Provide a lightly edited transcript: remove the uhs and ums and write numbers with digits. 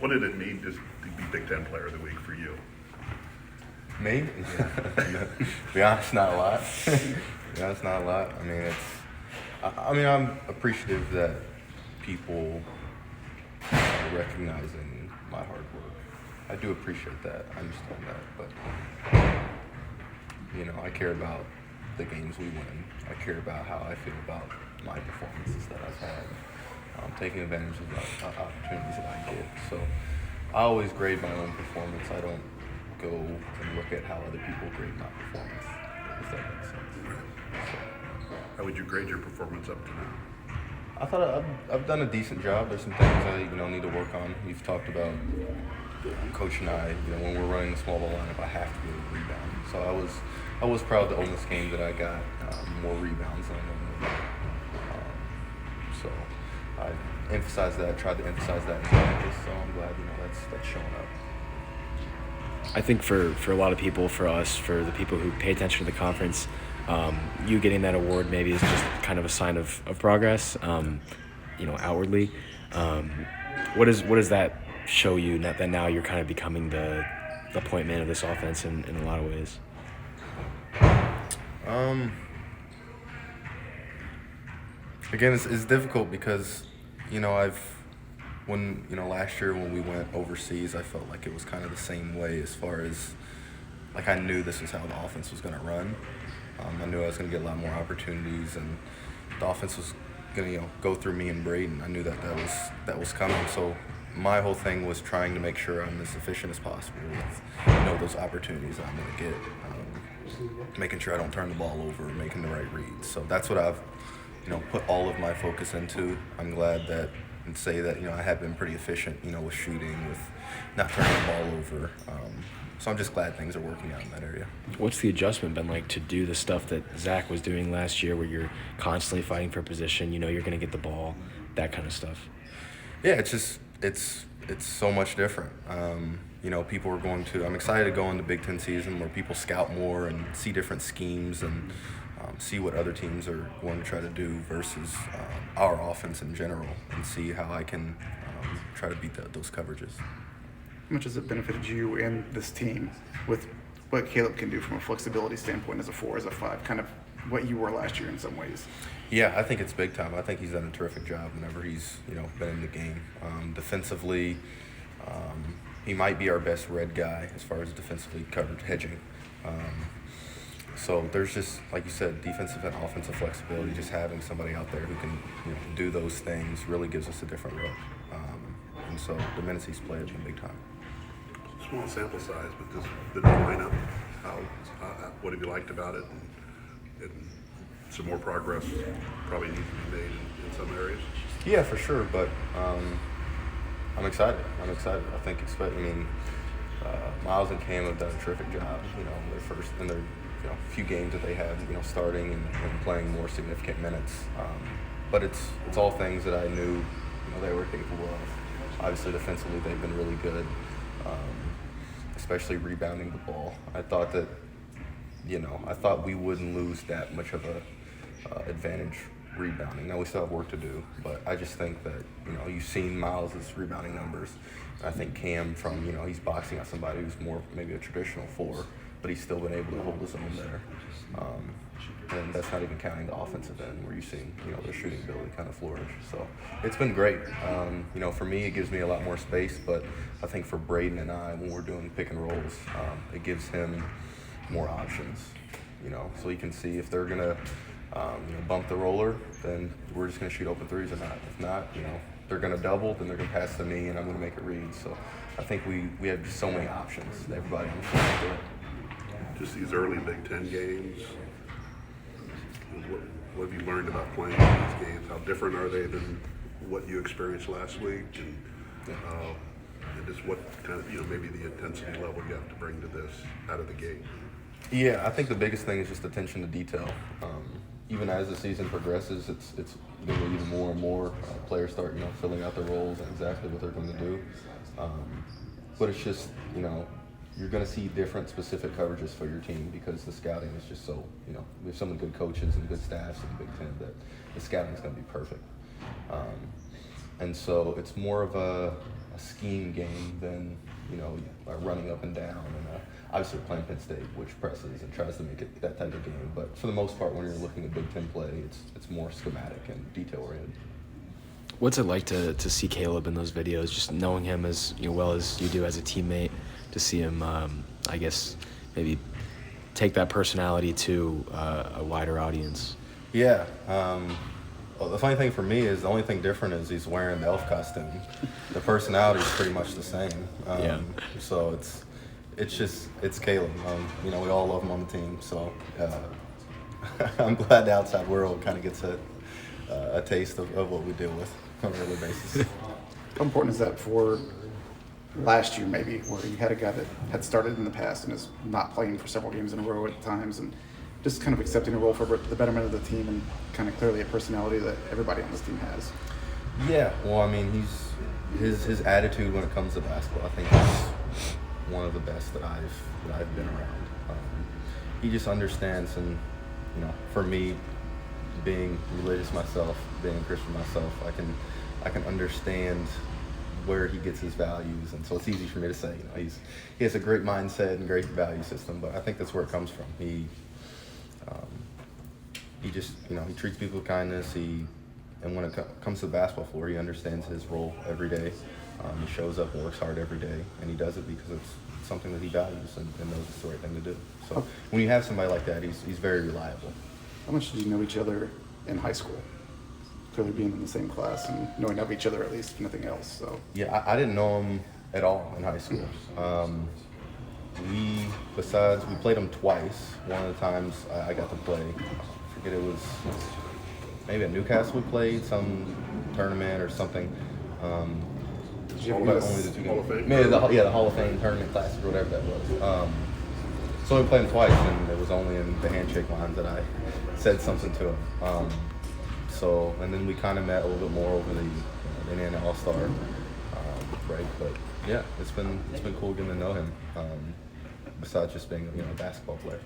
What did it mean just to be Big Ten Player of the Week for you? Me? To be honest, not a lot. I mean, I'm appreciative that people are recognizing my hard work. I do appreciate that. I understand that. But, I care about the games we win. I care about how I feel about my performances that I've had. Taking advantage of the opportunities that I get. So I always grade my own performance. I don't go and look at how other people grade my performance, if that makes sense. So, How would you grade your performance up to now? I thought I've done a decent job. There's some things I need to work on. We've talked about Coach and I. When we're running the small ball lineup, I have to be able to rebound. So I was proud to own this game that I got more rebounds than I normally do. So I tried to emphasize that in practice. So I'm glad that's showing up. I think for a lot of people, for us, for the people who pay attention to the conference, you getting that award maybe is just kind of a sign of progress, outwardly. What does that show you that now you're kind of becoming the point man of this offense in a lot of ways? Again, it's difficult because, last year when we went overseas, I felt like it was kind of the same way as far as, I knew this was how the offense was going to run. I knew I was going to get a lot more opportunities, and the offense was going to, go through me and Braden. I knew that was coming. So my whole thing was trying to make sure I'm as efficient as possible with, those opportunities that I'm going to get. Making sure I don't turn the ball over, making the right reads. So that's what I've, put all of my focus into. I'm glad that and say that, I have been pretty efficient, with shooting, with not turning the ball over. So I'm just glad things are working out in that area. What's the adjustment been like to do the stuff that Zach was doing last year where you're constantly fighting for position, you're going to get the ball, that kind of stuff? Yeah, it's so much different. People are I'm excited to go into Big Ten season where people scout more and see different schemes and see what other teams are going to try to do versus our offense in general, and see how I can try to beat those coverages. How much has it benefited you and this team with what Caleb can do from a flexibility standpoint as a 4, as a 5, kind of what you were last year in some ways? Yeah, I think it's big time. I think he's done a terrific job whenever he's been in the game. Defensively, he might be our best red guy as far as defensively covered hedging. So there's just, like you said, defensive and offensive flexibility. Just having somebody out there who can do those things really gives us a different look. And so the minutes he's played have been big time. Small sample size, but just the new lineup, what have you liked about it? And some more progress probably needs to be made in some areas. Yeah, for sure, but I'm excited. I think Miles and Cam have done a terrific job, in their few games that they had, starting and playing more significant minutes. But it's all things that I knew, they were capable of. Obviously, defensively, they've been really good, especially rebounding the ball. I thought we wouldn't lose that much of a advantage rebounding. Now we still have work to do, but I just think that, you've seen Miles' rebounding numbers. I think Cam he's boxing out somebody who's more maybe a traditional 4, but he's still been able to hold his own there. And that's not even counting the offensive end where you've seen, their shooting ability kind of flourish. So it's been great. For me, it gives me a lot more space, but I think for Braden and I, when we're doing pick and rolls, it gives him more options, so he can see if they're going to bump the roller, then we're just going to shoot open threes or not. If not, they're going to double, then they're going to pass to me, and I'm going to make a read. So I think we have just so many options that everybody on the floor can do it. Just these early Big Ten games, what have you learned about playing in these games? How different are they than what you experienced last week? And just what kind of, maybe the intensity level you have to bring to this out of the gate? Yeah, I think the biggest thing is just attention to detail. Even as the season progresses, it's going to be even more and more. Players start, filling out their roles and exactly what they're going to do. But it's just, you're going to see different specific coverages for your team because the scouting is just so, we have so many good coaches and good staffs in the Big Ten that the scouting is going to be perfect. And so it's more of a a scheme game than running up and down. And obviously we're playing Penn State, which presses and tries to make it that type of game. But for the most part, when you're looking at Big Ten play, it's more schematic and detail oriented. What's it like to see Caleb in those videos? Just knowing him as well as you do as a teammate, to see him, I guess, maybe take that personality to a wider audience. Yeah. Well, the funny thing for me is the only thing different is he's wearing the elf costume. The personality is pretty much the same. So it's Caleb. We all love him on the team. So I'm glad the outside world kind of gets a taste of what we deal with on a regular basis. How important is that for last year, maybe, where you had a guy that had started in the past and is not playing for several games in a row at times, and just kind of accepting a role for the betterment of the team, and kind of clearly a personality that everybody on this team has? Yeah, well, I mean, his attitude when it comes to basketball, I think is one of the best that I've been around. He just understands, and for me, being religious myself, being a Christian myself, I can understand where he gets his values, and so it's easy for me to say, he has a great mindset and great value system, but I think that's where it comes from. He just, he treats people with kindness. And when it comes to the basketball floor, he understands his role every day. He shows up and works hard every day, and he does it because it's something that he values and knows it's the right thing to do. So when you have somebody like that, he's very reliable. How much did you know each other in high school? Clearly being in the same class and knowing of each other, at least, if nothing else. So yeah, I didn't know him at all in high school. We played him twice. One of the times I got to play, I forget, it was maybe at Newcastle we played some tournament or something. did you But ever only the two Hall games. of Fame? Maybe the Hall of Fame tournament classic or whatever that was. So we played him twice, and it was only in the handshake lines that I said something to him. And then we kind of met a little bit more over the Indiana All-Star break. But yeah, it's been cool getting to know him. Besides just being a basketball player.